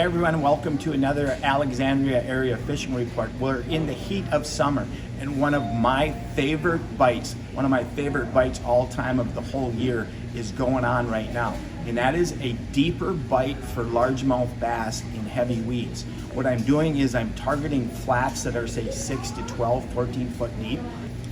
everyone, welcome to another Alexandria area fishing report. We're in the heat of summer and one of my favorite bites all time of the whole year is going on right now. And that is a deeper bite for largemouth bass in heavy weeds. What I'm doing is I'm targeting flats that are say 6 to 12, 14 foot deep.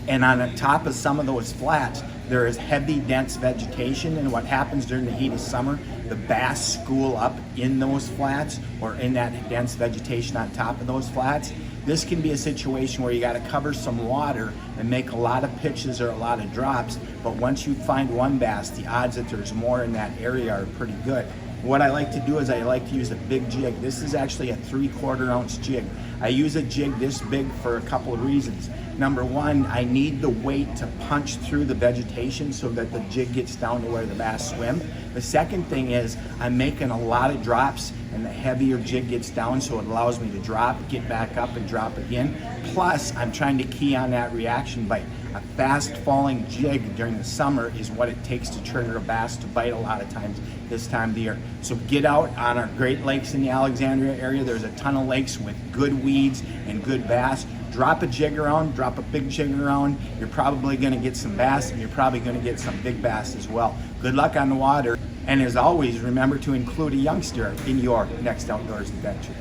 And on the top of some of those flats, there is heavy, dense vegetation. And what happens during the heat of summer, the bass school up in those flats or in that dense vegetation on top of those flats. This can be a situation where you got to cover some water and make a lot of pitches or a lot of drops. But once you find one bass, the odds that there's more in that area are pretty good. What I like to do is I like to use a big jig. This is actually a 3/4 ounce jig. I use a jig this big for a couple of reasons. Number one, I need the weight to punch through the vegetation so that the jig gets down to where the bass swim. The second thing is I'm making a lot of drops and the heavier jig gets down, so it allows me to drop, get back up and drop again. Plus, I'm trying to key on that reaction bite. A fast falling jig during the summer is what it takes to trigger a bass to bite a lot of times this time of the year. So get out on our Great Lakes in the Alexandria area. There's a ton of lakes with good weeds and good bass. Drop a jig around, drop a big jig around. You're probably gonna get some bass and you're probably gonna get some big bass as well. Good luck on the water. And as always, remember to include a youngster in your next outdoors adventure.